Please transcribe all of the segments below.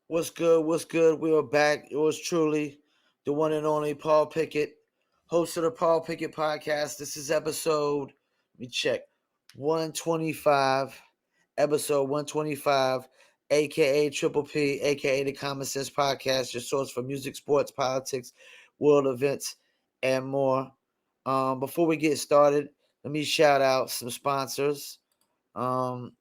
What's good? What's good? We are back. It was truly the one and only Paul Pickett, host of the Paul Pickett podcast. This is episode, let me check, 125. Episode 125, aka Triple P, aka the Common Sense Podcast, your source for music, sports, politics, world events, and more. Before we get started, let me shout out some sponsors. Um,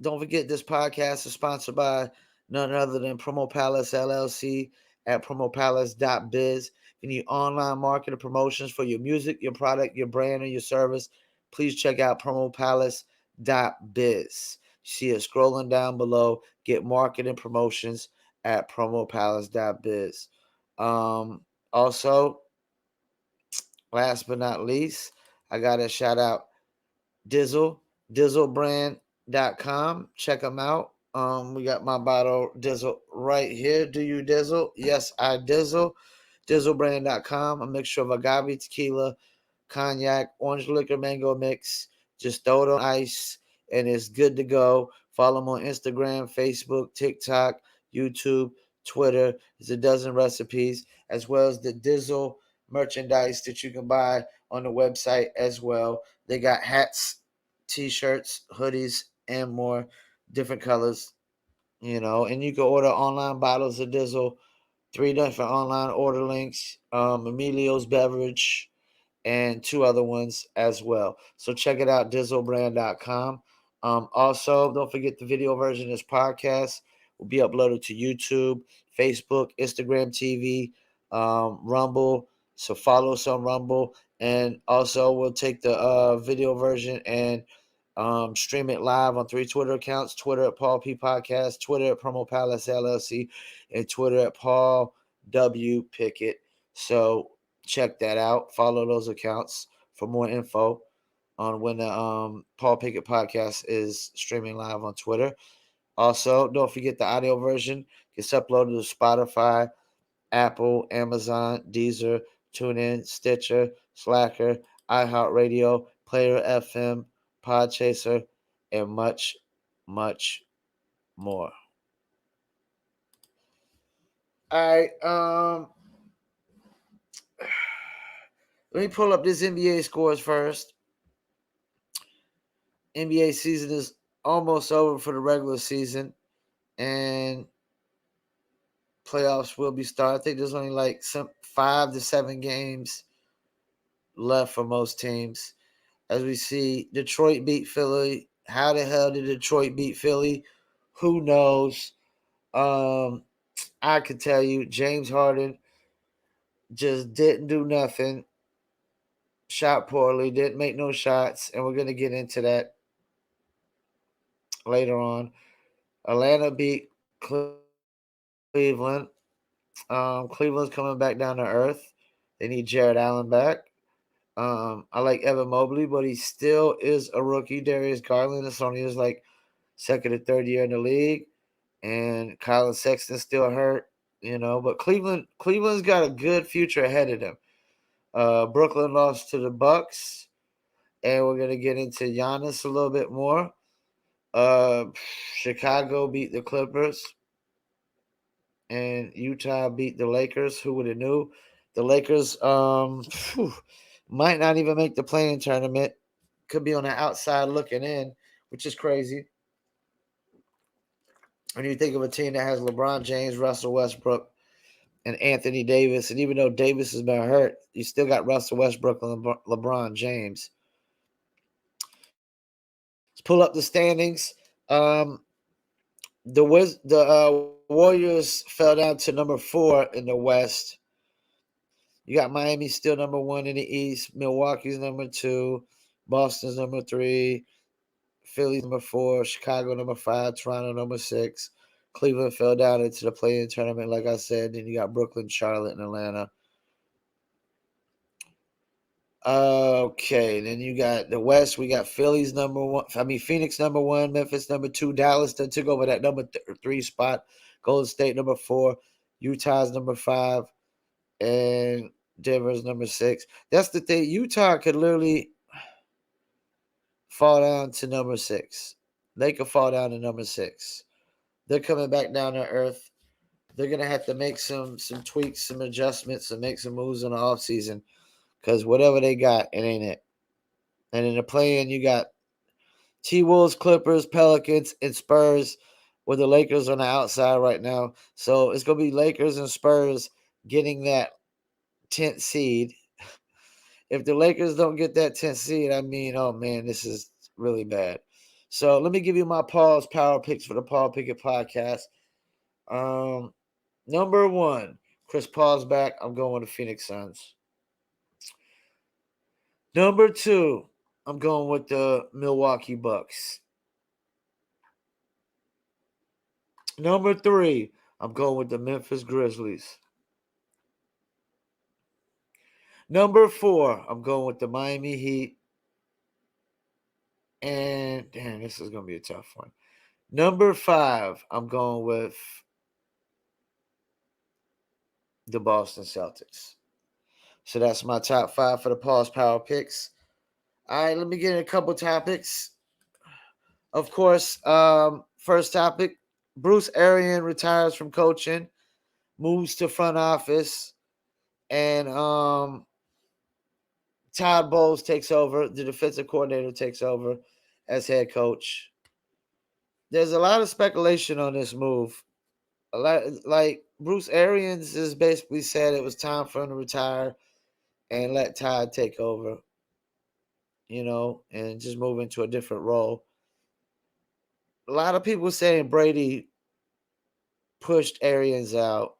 don't forget this podcast is sponsored by none other than Promo Palace LLC at promopalace.biz. If you need online marketing promotions for your music, your product, your brand, or your service, please check out promopalace.biz. You see it scrolling down below. Get marketing promotions at promopalace.biz. Also, last but not least, I got to shout out Dizzle, dizzlebrand.com. Check them out. We got my bottle Dizzle right here. Do you Dizzle? Yes, I Dizzle. Dizzlebrand.com. A mixture of agave, tequila, cognac, orange liquor, mango mix. Just throw it on ice and it's good to go. Follow them on Instagram, Facebook, TikTok, YouTube, Twitter. There's a dozen recipes, as well as the Dizzle merchandise that you can buy on the website as well. They got hats, t-shirts, hoodies, and more different colors, and you can order online bottles of Dizzle, 3 different online order links, Emilio's Beverage, and 2 other ones as well. So check it out, dizzlebrand.com. Also, don't forget the video version of this podcast will be uploaded to YouTube, Facebook, Instagram TV, Rumble. So follow us on Rumble. And also, we'll take the video version and stream it live on 3 Twitter accounts: Twitter at Paul P Podcast, Twitter at Promo Palace LLC, and Twitter at Paul W Pickett. So check that out. Follow those accounts for more info on when the Paul Pickett podcast is streaming live on Twitter. Also, don't forget the audio version gets uploaded to Spotify, Apple, Amazon, Deezer, TuneIn, Stitcher, Slacker, iHeartRadio, Player FM, Podchaser, and much, much more. All right, let me pull up this NBA scores first. NBA season is almost over for the regular season, and playoffs will be started. I think there's only like some 5 to 7 games left for most teams. As we see, Detroit beat Philly. How the hell did Detroit beat Philly? Who knows? I could tell you, James Harden just didn't do nothing. Shot poorly, didn't make no shots, and we're gonna get into that later on. Atlanta beat Cleveland. Cleveland's coming back down to earth. They need Jared Allen back. I like Evan Mobley, but he still is a rookie. Darius Garland is only his like second or third year in the league, and Colin Sexton's still hurt. But Cleveland's got a good future ahead of them. Brooklyn lost to the Bucks, and we're gonna get into Giannis a little bit more. Uh, Chicago beat the Clippers, and Utah beat the Lakers. Who would have knew? The Lakers might not even make the playing tournament. Could be on the outside looking in, which is crazy. When you think of a team that has LeBron James, Russell Westbrook, and Anthony Davis, and even though Davis has been hurt, you still got Russell Westbrook and LeBron James. Let's pull up the standings. The Warriors fell down to number 4 in the West. You got Miami still number 1 in the East. Milwaukee's number 2. Boston's number 3. Philly's number 4. Chicago number 5. Toronto number 6. Cleveland fell down into the play-in tournament, like I said. Then you got Brooklyn, Charlotte, and Atlanta. Okay, then you got the West. We got Philly's number 1. Phoenix number 1. Memphis number 2. Dallas that took over that number 3 spot. Golden State number 4. Utah's number 5. And Denver's number 6. That's the thing. Utah could literally fall down to number 6. They could fall down to number 6. They're coming back down to earth. they're gonna have to make some tweaks, some adjustments, and make some moves in the offseason because whatever they got, it ain't it. And in the play-in, you got T-Wolves, Clippers, Pelicans, and Spurs, with the Lakers on the outside right now. So it's gonna be Lakers and Spurs getting that 10th seed. If the Lakers don't get that 10th seed, I mean, oh man, this is really bad. So let me give you my Paul's power picks for the Paul Pickett podcast. Number 1, Chris Paul's back. I'm going with the Phoenix Suns. Number 2, I'm going with the Milwaukee Bucks. Number 3, I'm going with the Memphis Grizzlies. Number 4, I'm going with the Miami Heat. And damn, this is going to be a tough one. Number 5, I'm going with the Boston Celtics. So that's my top 5 for the Paul's Power Picks. All right, let me get in a couple topics. Of course, first topic, Bruce Arians retires from coaching, moves to front office, and Todd Bowles takes over. The defensive coordinator takes over as head coach. There's a lot of speculation on this move. A lot, like Bruce Arians has basically said it was time for him to retire and let Todd take over, and just move into a different role. A lot of people saying Brady pushed Arians out.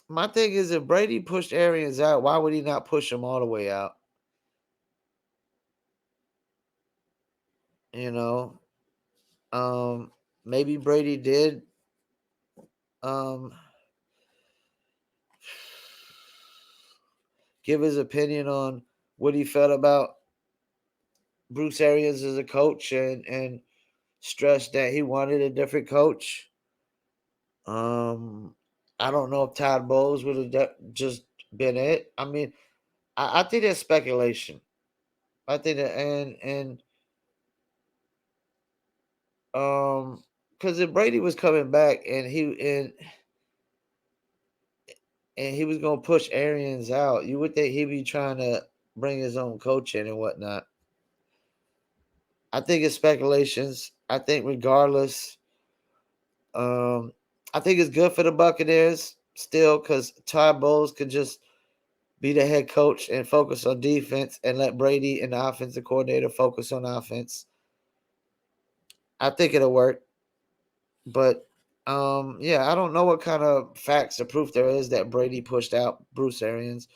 My thing is, if Brady pushed Arians out, why would he not push him all the way out? You know, maybe Brady did give his opinion on what he felt about Bruce Arians as a coach and stressed that he wanted a different coach. I don't know if Todd Bowles would have just been it. I mean, I think that's speculation. I think that because if Brady was coming back and he was gonna push Arians out, you would think he'd be trying to bring his own coach in and whatnot. I think it's speculations. I think regardless, I think it's good for the Buccaneers still because Todd Bowles could just be the head coach and focus on defense and let Brady and the offensive coordinator focus on offense. I think it'll work. But yeah, I don't know what kind of facts or proof there is that Brady pushed out Bruce Arians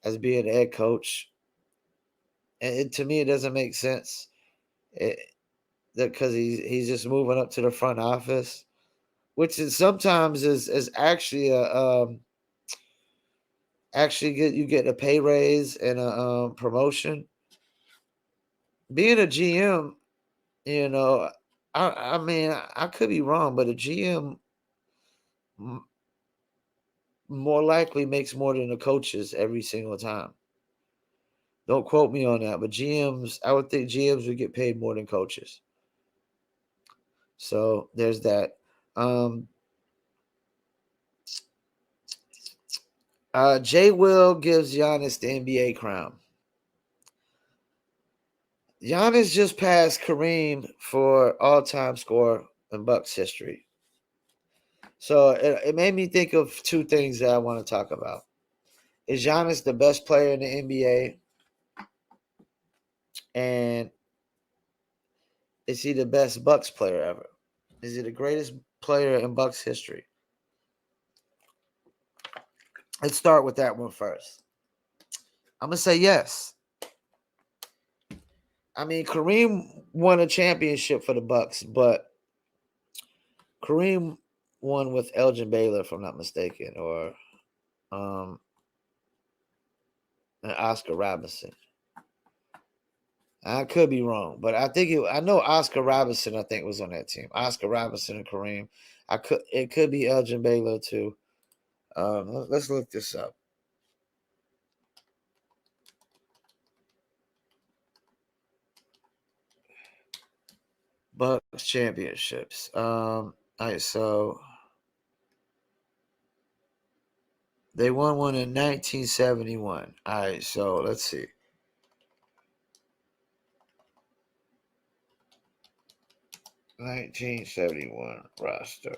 as being the head coach. And to me, it doesn't make sense because he's just moving up to the front office, which is sometimes is actually you get a pay raise and a promotion. Being a GM, I mean I could be wrong, but a GM more likely makes more than the coaches every single time. Don't quote me on that, but GMs, I would think GMs would get paid more than coaches. So there's that. Jay Will gives Giannis the NBA crown. Giannis just passed Kareem for all-time score in Bucks history. So it made me think of two things that I want to talk about. Is Giannis the best player in the NBA? And is he the best Bucks player ever? Is he the greatest player in Bucks history? Let's start with that one first. I'm going to say yes. I mean, Kareem won a championship for the Bucks, but Kareem won with Elgin Baylor, if I'm not mistaken, or and Oscar Robinson. I could be wrong, but I know Oscar Robinson. I think was on that team. Oscar Robinson and Kareem. It could be Elgin Baylor too. Let's look this up. Bucks championships. All right, so they won one in 1971. All right, so let's see. (1971) roster.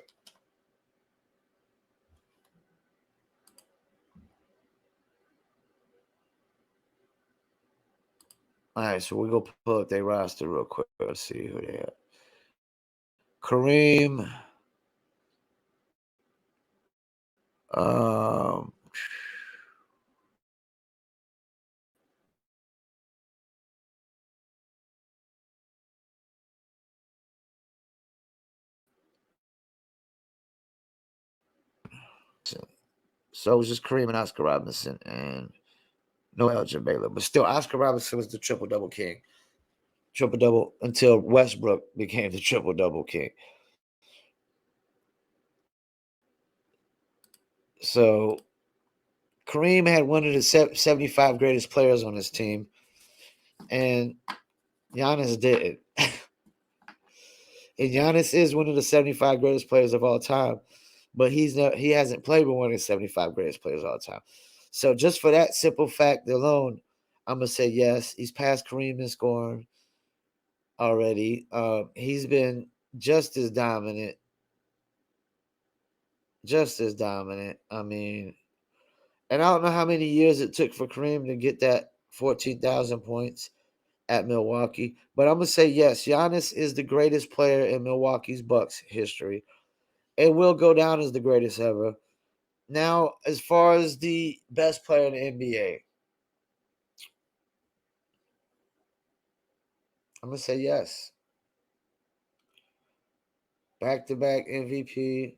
All right, so we're gonna pull up their roster real quick. Let's see who they have. Kareem. Um, so it was just Kareem and Oscar Robinson and no Elgin Baylor. But still, Oscar Robinson was the triple double king. Triple double until Westbrook became the triple double king. So Kareem had one of the 75 greatest players on his team, and Giannis didn't. And Giannis is one of the 75 greatest players of all time, but he hasn't played with one of the 75 greatest players of all time. So just for that simple fact alone, I'm gonna say yes. He's passed Kareem in scoring already. He's been just as dominant, just as dominant. I mean, and I don't know how many years it took for Kareem to get that 14,000 points at Milwaukee, but I'm gonna say yes. Giannis is the greatest player in Milwaukee's Bucks history. It will go down as the greatest ever. Now, as far as the best player in the NBA, I'm gonna say yes. Back-to-back MVP,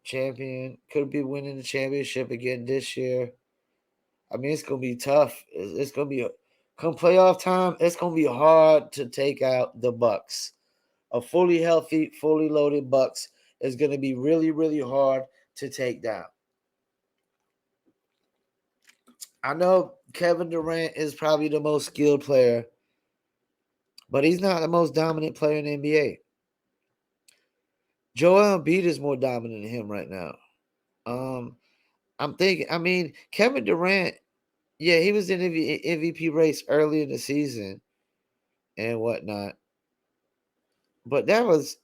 champion, could be winning the championship again this year. I mean, it's gonna be tough. It's gonna be come playoff time. It's gonna be hard to take out the Bucks. A fully healthy, fully loaded Bucks is gonna be really, really hard to take down. I know Kevin Durant is probably the most skilled player, but he's not the most dominant player in the NBA. Joel Embiid is more dominant than him right now. Um, I'm thinking. I mean, Kevin Durant. Yeah, he was in the MVP race early in the season and whatnot, but that was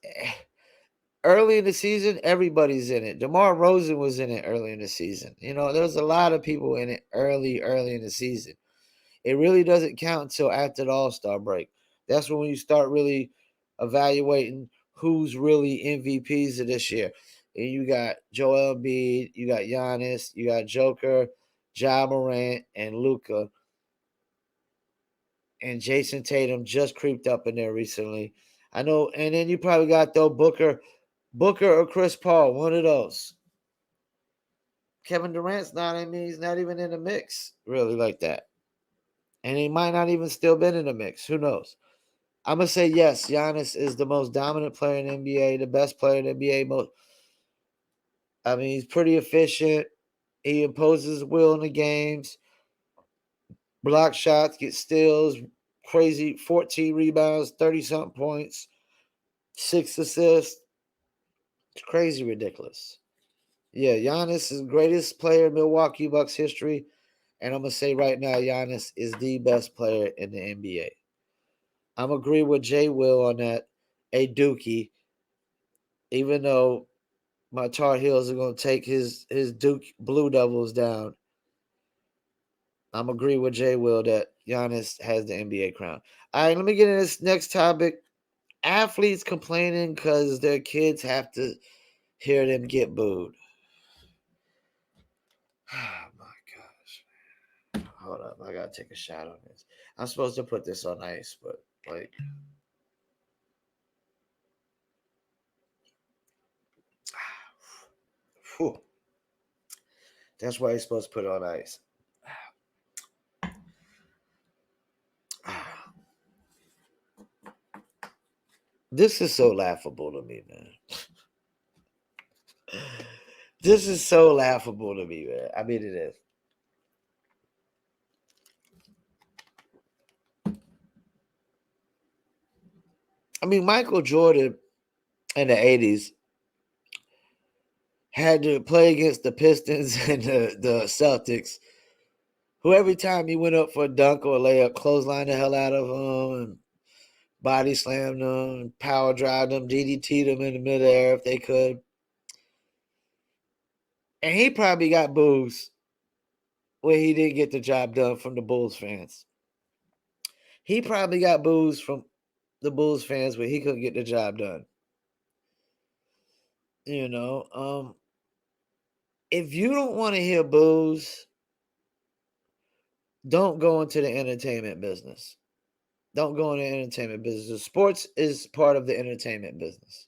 early in the season. Everybody's in it. DeMar Rosen was in it early in the season. You know, there was a lot of people in it early in the season. It really doesn't count until after the All-Star break. That's when you start really evaluating who's really MVPs of this year. And you got Joel Embiid, you got Giannis, you got Joker, Ja Morant, and Luka. And Jason Tatum just creeped up in there recently. I know, and then you probably got though Booker or Chris Paul, one of those. Kevin Durant's not. I mean, he's not even in the mix really like that, and he might not even still been in the mix. Who knows? I'm gonna say yes. Giannis is the most dominant player in the NBA, the best player in the NBA. I mean, he's pretty efficient. He imposes will in the games, block shots, get steals, crazy 14 rebounds, 30 something points, 6 assists. It's crazy ridiculous. Yeah, Giannis is the greatest player in Milwaukee Bucks history. And I'm gonna say right now, Giannis is the best player in the NBA. I'm agree with Jay Will on that. A Dookie, even though my Tar Heels are gonna take his Duke Blue Devils down. I'm agree with Jay Will that Giannis has the NBA crown. All right, let me get into this next topic. Athletes complaining because their kids have to hear them get booed. Oh my gosh. Hold up. I gotta take a shot on this. I'm supposed to put this on ice, but like whew, that's why you're supposed to put it on ice. This is so laughable to me, man. This is so laughable to me, man. I mean, it is. I mean, Michael Jordan. in the 80s had to play against the Pistons and the Celtics, who every time he went up for a dunk or a layup, clotheslined the hell out of them and body slammed them, power drived them, DDT'd them in the midair if they could. And he probably got boos when he didn't get the job done from the Bulls fans. He probably got boos from the Bulls fans when he couldn't get the job done. You know, if you don't want to hear boos, don't go into the entertainment business. Don't go into the entertainment business. Sports is part of the entertainment business.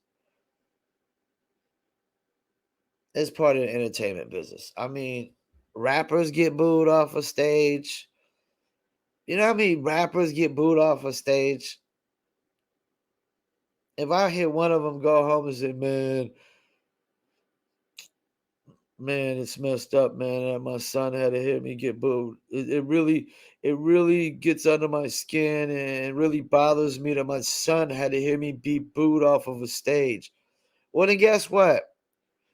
It's part of the entertainment business. I mean, rappers get booed off a stage. You know how many rappers get booed off a stage? If I hear one of them go home and say, man, it's messed up, man. That my son had to hear me get booed. It really gets under my skin and really bothers me that my son had to hear me be booed off of a stage. Well, then guess what?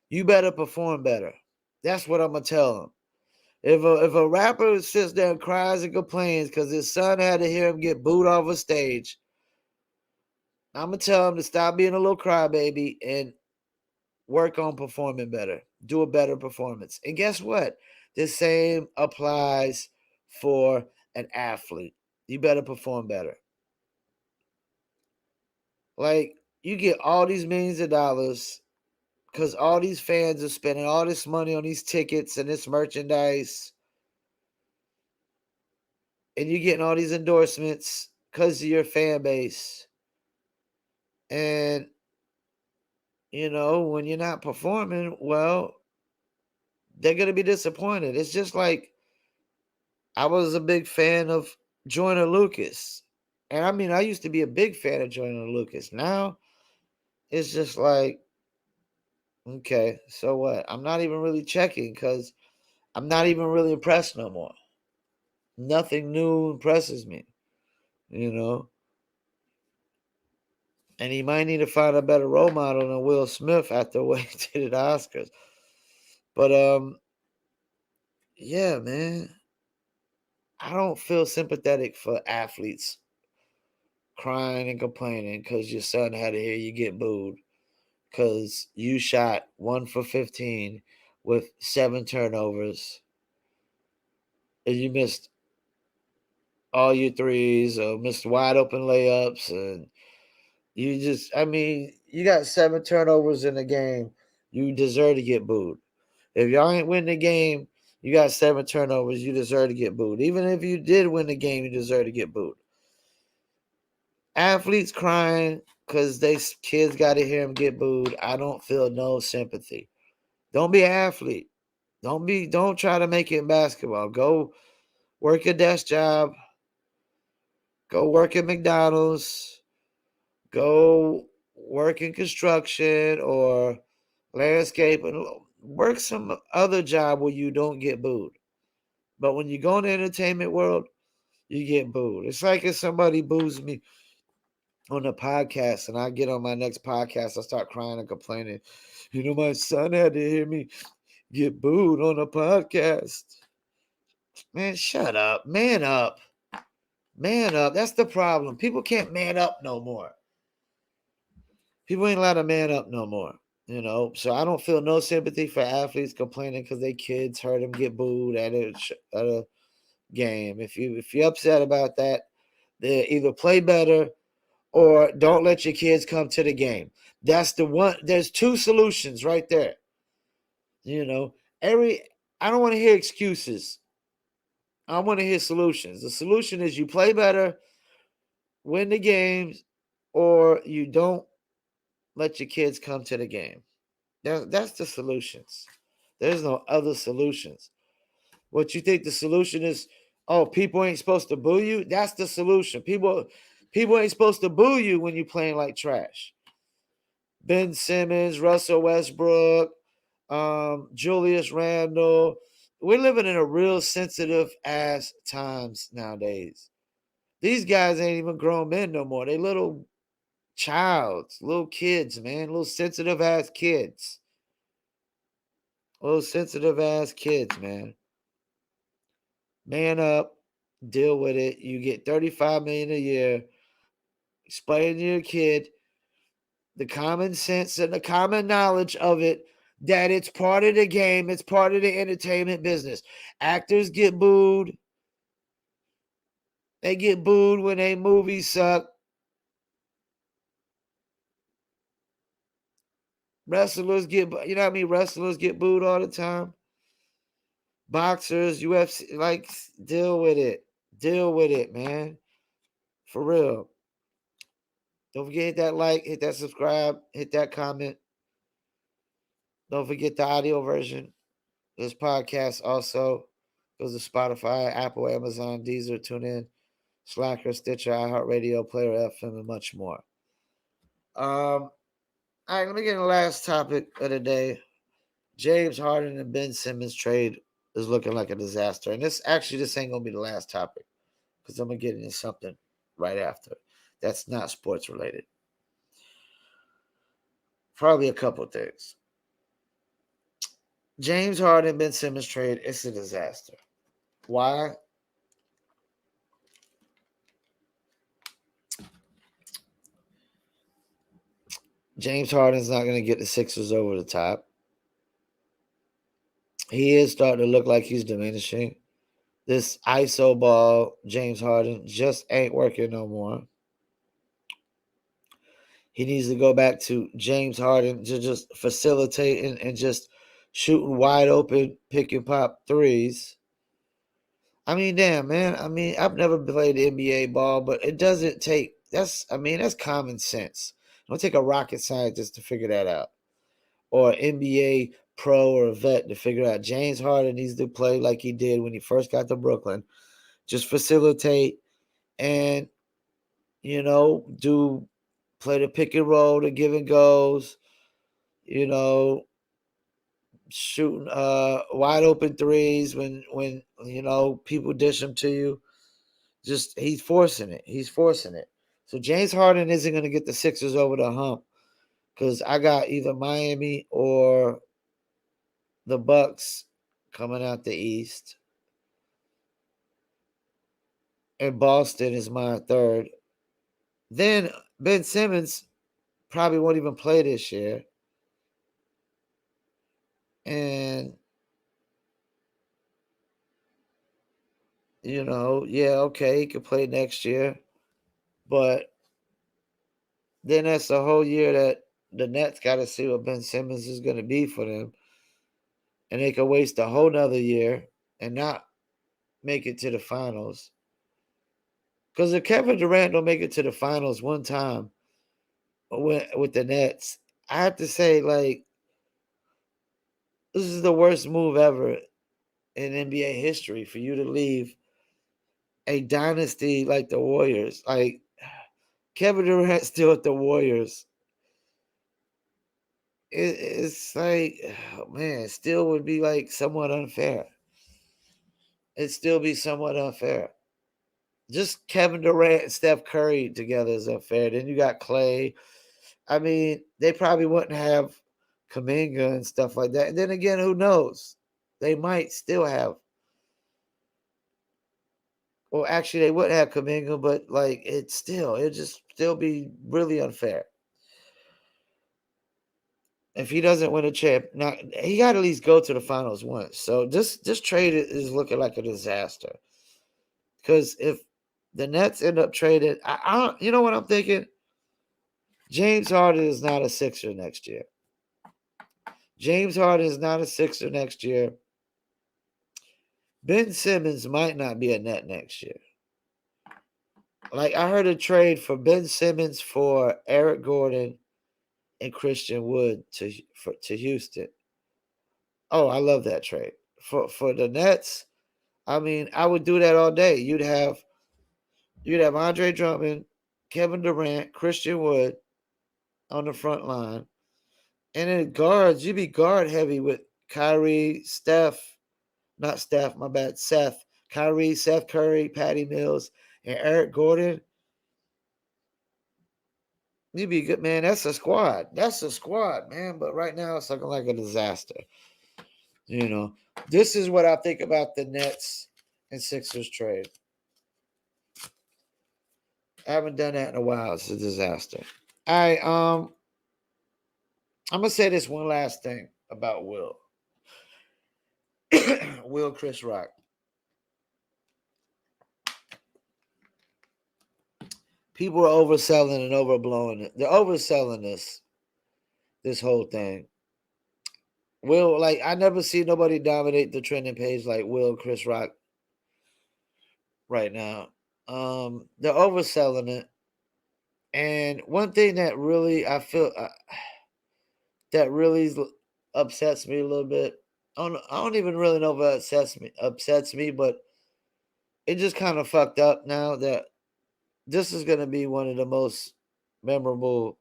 You better perform better. That's what I'm gonna tell him. If a rapper sits there and cries and complains because his son had to hear him get booed off a stage, I'm gonna tell him to stop being a little crybaby and work on performing better. Do a better performance. And guess what? The same applies for an athlete. You better perform better. Like, you get all these millions of dollars because all these fans are spending all this money on these tickets and this merchandise, and you're getting all these endorsements because of your fan base. And, when you're not performing, well, they're going to be disappointed. It's just like I was a big fan of Joyner Lucas. And I mean, I used to be a big fan of Joyner Lucas. Now it's just like, okay, so what? I'm not even really checking because I'm not even really impressed no more. Nothing new impresses me, you know? And he might need to find a better role model than Will Smith after what he did at the Oscars. But yeah, man. I don't feel sympathetic for athletes crying and complaining because your son had to hear you get booed because you shot 1 for 15 with 7 turnovers and you missed all your threes or missed wide open layups. And you got 7 turnovers in the game. You deserve to get booed. If y'all ain't win the game, you got 7 turnovers, you deserve to get booed. Even if you did win the game, you deserve to get booed. Athletes crying because they kids got to hear them get booed. I don't feel no sympathy. Don't be an athlete. Don't try to make it in basketball. Go work a desk job. Go work at McDonald's. Go work in construction or landscaping. Work some other job where you don't get booed. But when you go in the entertainment world, you get booed. It's like if somebody boos me on a podcast and I get on my next podcast, I start crying and complaining. My son had to hear me get booed on a podcast. Man, shut up. Man up. Man up. That's the problem. People can't man up no more. People ain't allowed to man up no more. So I don't feel no sympathy for athletes complaining because their kids heard them get booed at a game. If you're upset about that, they either play better or don't let your kids come to the game. That's the one. There's 2 solutions right there. You know, I don't want to hear excuses. I want to hear solutions. The solution is you play better, win the games, or you don't let your kids come to the game. That's the solutions. There's no other solutions. What you think the solution is? Oh, people ain't supposed to boo you. That's the solution. People ain't supposed to boo you when you playing like trash. Ben Simmons, Russell Westbrook, Julius Randle. We're living in a real sensitive ass times nowadays. These guys ain't even grown men no more. They little Little kids, man, little sensitive ass kids. Little sensitive ass kids, man. Man up, deal with it. You get $35 million a year. Explain to your kid the common sense and the common knowledge of it, that it's part of the game, it's part of the entertainment business. Actors get booed. They get booed when they movies suck. Wrestlers get, you know what I mean? Wrestlers get booed all the time. Boxers, UFC, like, deal with it. Deal with it, man. For real. Don't forget, hit that like, hit that subscribe, hit that comment. Don't forget the audio version. This podcast also goes to Spotify, Apple, Amazon, Deezer, TuneIn, Slacker, Stitcher, iHeartRadio, Player FM, and much more. All right, let me get the last topic of the day. James Harden and Ben Simmons trade is looking like a disaster. And this ain't going to be the last topic, because I'm going to get into something right after. That's not sports related. Probably a couple things. James Harden, Ben Simmons trade, it's a disaster. Why? James Harden's not going to get the Sixers over the top. He is starting to look like he's diminishing. This ISO ball, James Harden, just ain't working no more. He needs to go back to James Harden to just facilitating and just shooting wide open, pick and pop threes. I mean, damn, man. I mean, I've never played NBA ball, but it doesn't take, that's common sense. Don't take a rocket scientist to figure that out, or NBA pro or a vet to figure out. James Harden needs to play like he did when he first got to Brooklyn. Just facilitate and, play the pick and roll, the give and goes, shooting wide open threes when people dish them to you. Just he's forcing it. So James Harden isn't going to get the Sixers over the hump, because I got either Miami or the Bucks coming out the East, and Boston is my third. Then Ben Simmons probably won't even play this year, and okay, he could play next year, but then that's the whole year that the Nets got to see what Ben Simmons is going to be for them, and they could waste a whole nother year and not make it to the finals. Because if Kevin Durant don't make it to the finals one time with the Nets, I have to say, like, this is the worst move ever in NBA history, for you to leave a dynasty like the Warriors. Like, Kevin Durant still at the Warriors. It's like, oh man, it still would be like somewhat unfair. It'd still be somewhat unfair. Just Kevin Durant and Steph Curry together is unfair. Then you got Clay. I mean, they probably wouldn't have Kaminga and stuff like that. And then again, who knows? They might still have. Well, actually, they wouldn't have Kaminga, but like it'd just still be really unfair. If he doesn't win a champ, now he got to at least go to the finals once. So this trade is looking like a disaster. Because if the Nets end up trading, you know what I'm thinking? James Harden is not a Sixer next year. James Harden is not a Sixer next year. Ben Simmons might not be a Net next year. Like, I heard a trade for Ben Simmons for Eric Gordon and Christian Wood to Houston. Oh, I love that trade. For the Nets, I mean, I would do that all day. You'd have Andre Drummond, Kevin Durant, Christian Wood on the front line. And then guards, you'd be guard heavy with Kyrie, Seth, Kyrie, Seth Curry, Patty Mills, and Eric Gordon. You be good, man. That's a squad. That's a squad, man. But right now it's looking like a disaster. You know, this is what I think about the Nets and Sixers trade. I haven't done that in a while. It's a disaster. All right, I'm gonna say this one last thing about Will. Will Chris Rock. People are overselling and overblowing it. They're overselling this whole thing. Will, like, I never see nobody dominate the trending page like Will Chris Rock right now. They're overselling it. And one thing that really I feel that really upsets me a little bit. I don't even really know if it upsets me, but it just kind of fucked up now that this is going to be one of the most memorable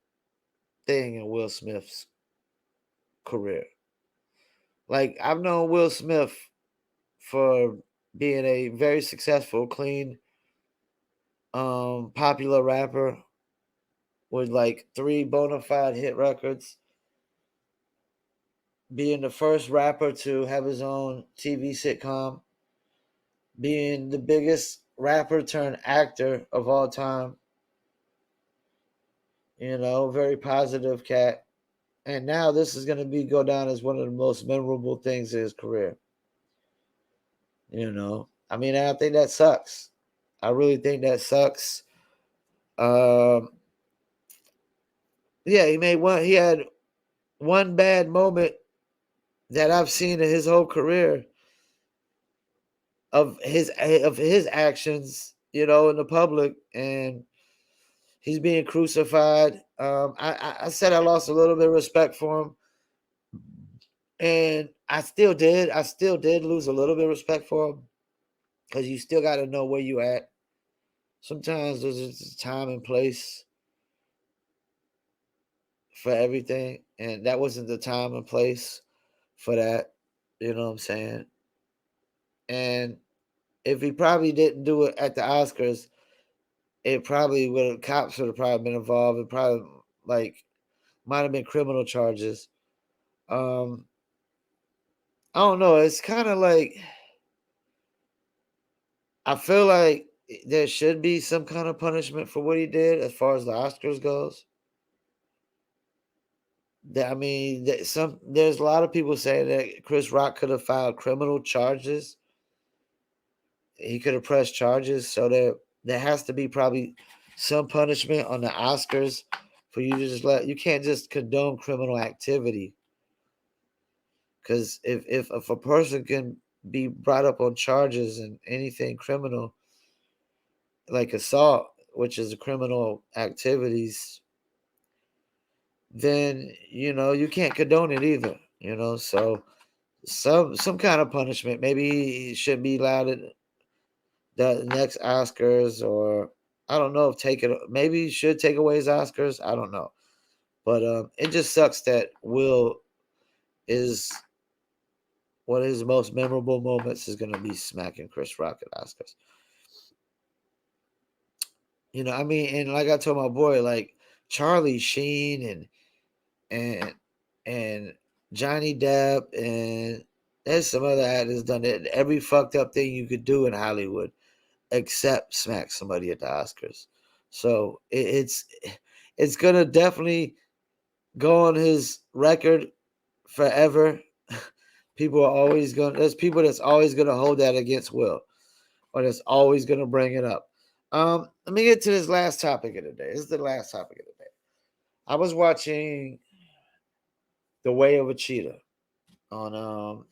thing in Will Smith's career. Like, I've known Will Smith for being a very successful, clean, popular rapper with like 3 bona fide hit records, being the first rapper to have his own TV sitcom, being the biggest rapper turned actor of all time. You know, very positive cat. And now this is going to be go down as one of the most memorable things in his career. You know, I mean, I think that sucks. I really think that sucks. Um, yeah, he made one. He had one bad moment that I've seen in his whole career of his actions. You know, in the public, and he's being crucified. I said I lost a little bit of respect for him, and I still did. I still did lose a little bit of respect for him because you still got to know where you at. Sometimes there's just a time and place for everything, and that wasn't the time and place for that. You know what I'm saying? And if he probably didn't do it at the Oscars, it probably would have cops would have probably been involved. It probably like might have been criminal charges. Um, I don't know. It's kind of like I feel like there should be some kind of punishment for what he did as far as the Oscars goes. I mean, there's a lot of people saying that Chris Rock could have filed criminal charges. He could have pressed charges, so there has to be probably some punishment on the Oscars for you to just you can't just condone criminal activity. Because if a person can be brought up on charges and anything criminal like assault, which is a criminal activities, then you can't condone it either. So some kind of punishment. Maybe he should be allowed at the next Oscars, or I don't know if maybe he should take away his Oscars. I don't know, but it just sucks that Will is one of his most memorable moments is going to be smacking Chris Rock at Oscars. I mean, and like I told my boy, like Charlie Sheen and and Johnny Depp, and there's some other actors done it. Every fucked up thing you could do in Hollywood, except smack somebody at the Oscars. So it's gonna definitely go on his record forever. There's people that's always gonna hold that against Will, or that's always gonna bring it up. Let me get to this last topic of the day. This is the last topic of the day. I was watching The Way of a Cheetah on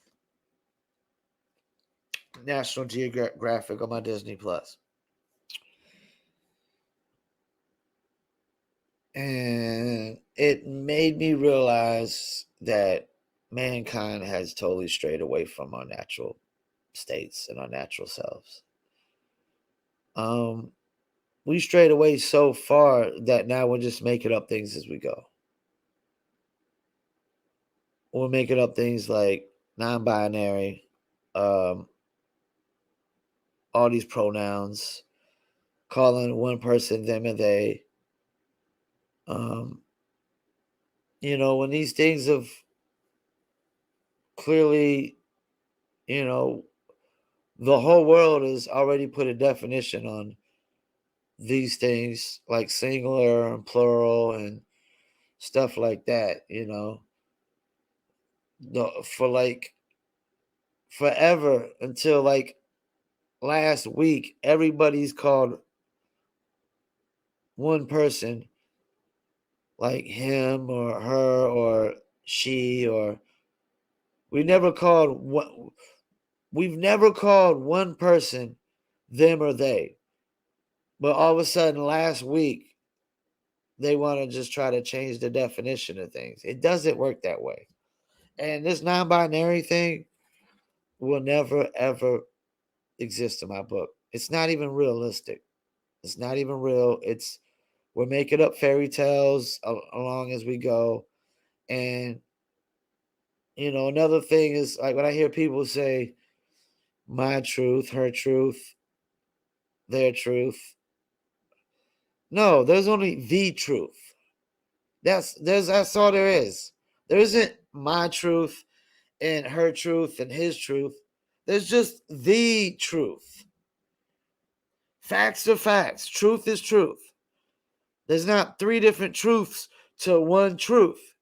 National Geographic on my Disney Plus. And it made me realize that mankind has totally strayed away from our natural states and our natural selves. We strayed away so far that now we're just making up things as we go. We're making up things like non-binary, um, all these pronouns, calling one person them and they, Um, when these things have clearly, you know, the whole world has already put a definition on these things like singular and plural and stuff like that, for like forever until like last week, everybody's called one person like him or her or she, or we never called one we've never called one person them or they. But all of a sudden last week they want to just try to change the definition of things. It doesn't work that way. And this non-binary thing will never ever exist in my book. It's not even realistic. It's not even real. We're making up fairy tales along as we go. And another thing is like when I hear people say my truth, her truth, their truth. No, there's only the truth. That's all there is. There isn't my truth and her truth and his truth. There's just the truth. Facts are facts. Truth is truth. There's not three different truths to one truth.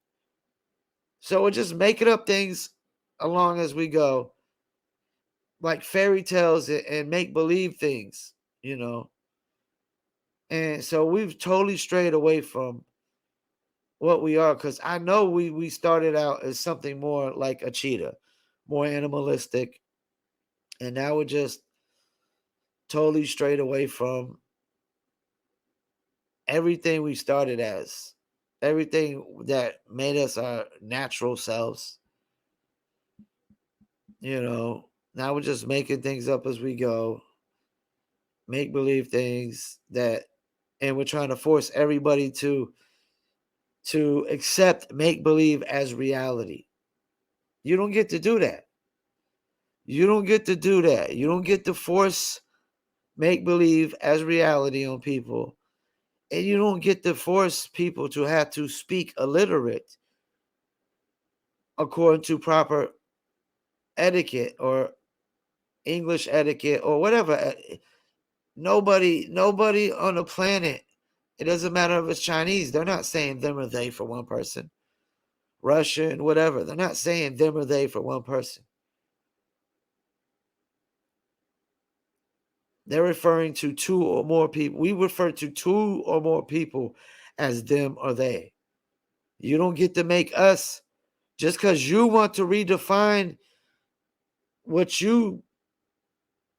So we're just making up things along as we go, like fairy tales and make believe things, And so we've totally strayed away from what we are, because I know we started out as something more like a cheetah, more animalistic, and now we're just totally strayed away from everything we started as, everything that made us our natural selves. Now we're just making things up as we go, make believe things and we're trying to force everybody to accept make believe as reality. You don't get to do that. You don't get to do that. You don't get to force make believe as reality on people. And you don't get to force people to have to speak illiterate according to proper etiquette or English etiquette or whatever. Nobody on the planet, it doesn't matter if it's Chinese, they're not saying them or they for one person. Russian, whatever, they're not saying them or they for one person. They're referring to two or more people. We refer to two or more people as them or they. You don't get to make us, just because you want to redefine what you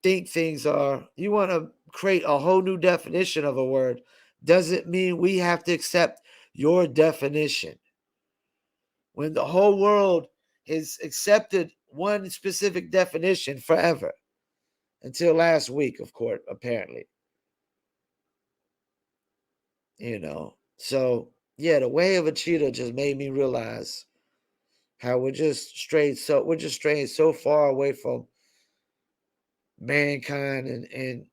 think things are, you want to create a whole new definition of a word, doesn't mean we have to accept your definition. When the whole world has accepted one specific definition forever, until last week, of course, apparently. So yeah, the way of a cheetah just made me realize how we're just straying so far away from mankind and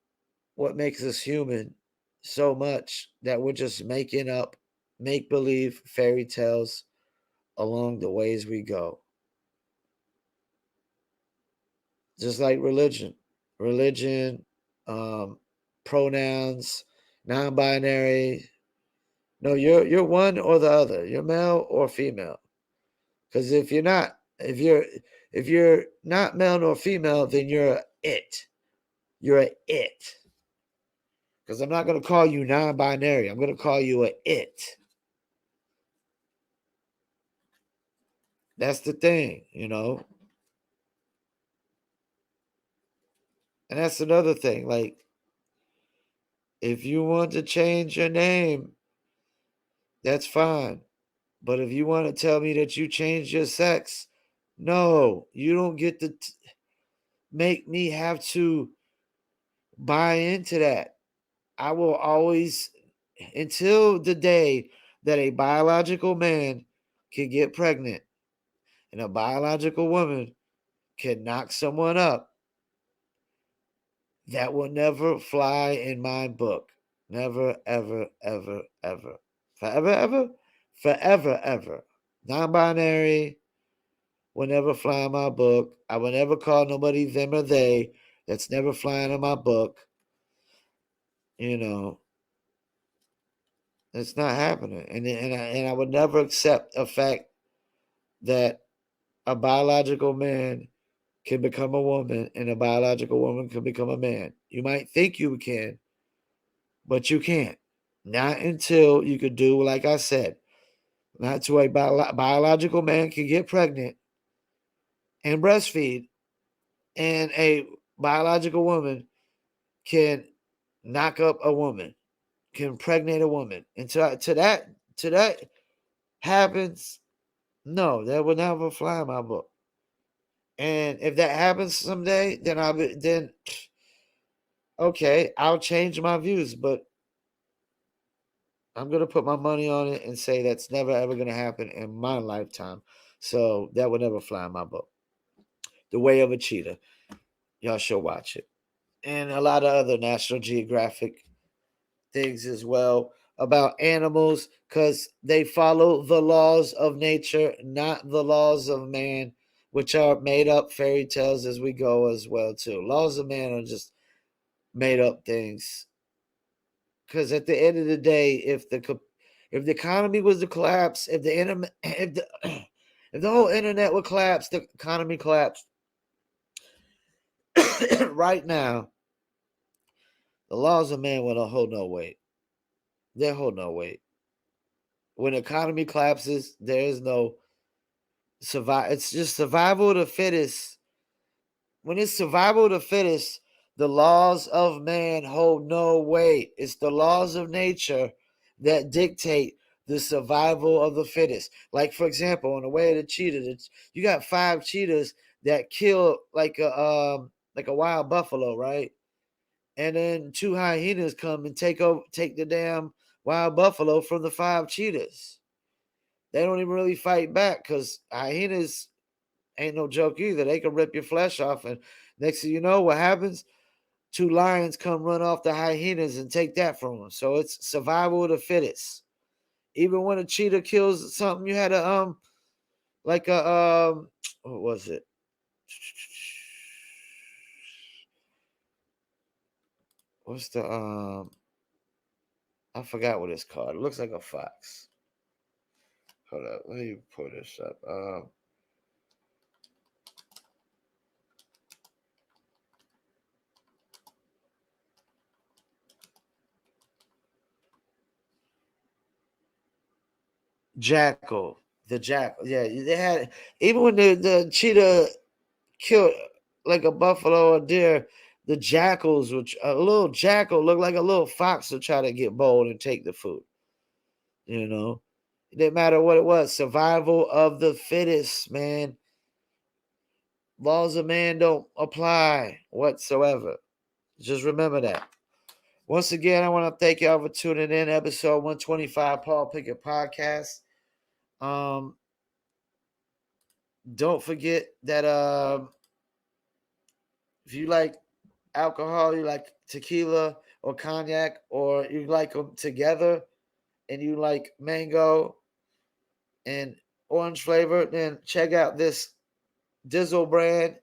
what makes us human so much that we're just making up make believe fairy tales along the ways we go. Just like religion, um, pronouns, non-binary. No, you're one or the other. You're male or female. Because if you're not male nor female, then you're a it. You're a it. Because I'm not going to call you non-binary. I'm going to call you a it. That's the thing, And that's another thing. Like, if you want to change your name, that's fine. But if you want to tell me that you changed your sex, no, you don't get to make me have to buy into that. I will always, until the day that a biological man can get pregnant and a biological woman can knock someone up, that will never fly in my book. Never, ever, ever, ever. Forever, ever? Forever, ever. Non-binary will never fly in my book. I will never call nobody them or they. That's never flying in my book. You know, it's not happening. And I would never accept a fact that a biological man can become a woman and a biological woman can become a man. You might think you can, but you can't. Not until you could do, like I said, not to a biological man can get pregnant and breastfeed, and a biological woman can knock up a woman, can impregnate a woman. Until to that happens, no, that would never fly in my book. And if that happens someday, then okay, I'll change my views, but I'm gonna put my money on it and say that's never ever gonna happen in my lifetime. So that would never fly in my book. The Way of a Cheetah. Y'all should watch it. And a lot of other National Geographic things as well about animals because they follow the laws of nature, not the laws of man, which are made up fairy tales as we go as well too. Laws of man are just made up things. Because at the end of the day, if the economy was to collapse, if the internet, if the whole internet would collapse, the economy collapsed. Right now, the laws of man will hold no weight. They hold no weight. When the economy collapses, there is no survive. It's just survival of the fittest. When it's survival of the fittest, the laws of man hold no weight. It's the laws of nature that dictate the survival of the fittest. Like for example, on the Way of the Cheetah, you got 5 cheetahs that kill like a wild buffalo, right? And then 2 hyenas come and take the damn wild buffalo from the 5 cheetahs. They don't even really fight back because hyenas ain't no joke either. They can rip your flesh off, and next thing you know, what happens? 2 lions come run off the hyenas and take that from them. So it's survival of the fittest. Even when a cheetah kills something, you had a like a what was it? What's the I forgot what it's called. It looks like a fox. Hold up, let me pull this up. Jackal. The jackal. Yeah, they had even when the cheetah killed like a buffalo or deer, the jackals, which a little jackal looked like a little fox to try to get bold and take the food. You know, it didn't matter what it was. Survival of the fittest, man. Laws of man don't apply whatsoever. Just remember that. Once again, I want to thank y'all for tuning in. Episode 125, Paul Pickett Podcast. Um, don't forget that if you like alcohol, you like tequila or cognac, or you like them together, and you like mango and orange flavor, then check out this Dizzle brand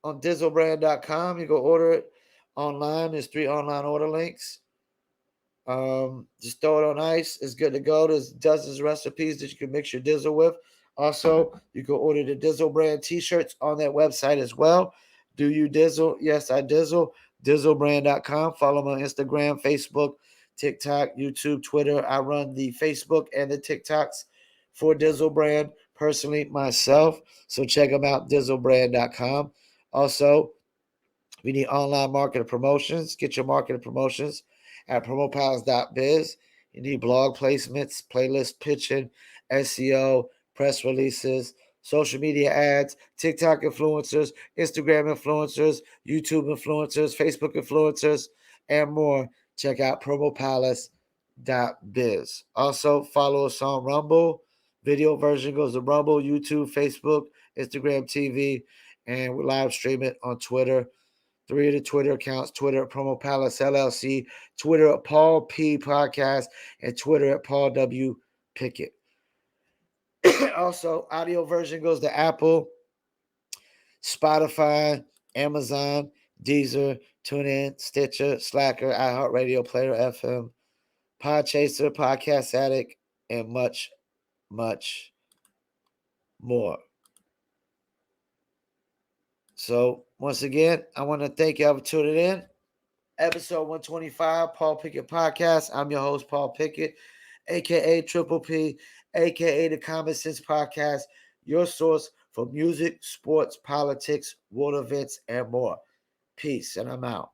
on dizzlebrand.com. You go order it online. There's 3 online order links. Just throw it on ice. It's good to go. There's dozens of recipes that you can mix your Dizzle with. Also, you can order the Dizzle brand t-shirts on that website as well. Do you Dizzle? Yes, I Dizzle. Dizzlebrand.com. Follow me on Instagram, Facebook, TikTok, YouTube, Twitter. I run the Facebook and the TikToks for Dizzle Brand personally myself. So check them out, dizzlebrand.com. Also, we need online marketing promotions. Get your marketing promotions at promopals.biz. You need blog placements, playlist pitching, SEO, press releases, social media ads, TikTok influencers, Instagram influencers, YouTube influencers, Facebook influencers, and more. Check out promopalace.biz. Also, follow us on Rumble. Video version goes to Rumble, YouTube, Facebook, Instagram TV, and we live stream it on Twitter. 3 of the Twitter accounts, Twitter at Promo Palace LLC, Twitter at Paul P Podcast, and Twitter at Paul W Pickett. Also, audio version goes to Apple, Spotify, Amazon, Deezer, TuneIn, Stitcher, Slacker, iHeartRadio, Player FM, Podchaser, Podcast Addict, and much, much more. So, once again, I want to thank y'all for tuning in. Episode 125, Paul Pickett Podcast. I'm your host, Paul Pickett, a.k.a. Triple P, a.k.a. the Common Sense Podcast, your source for music, sports, politics, world events, and more. Peace, and I'm out.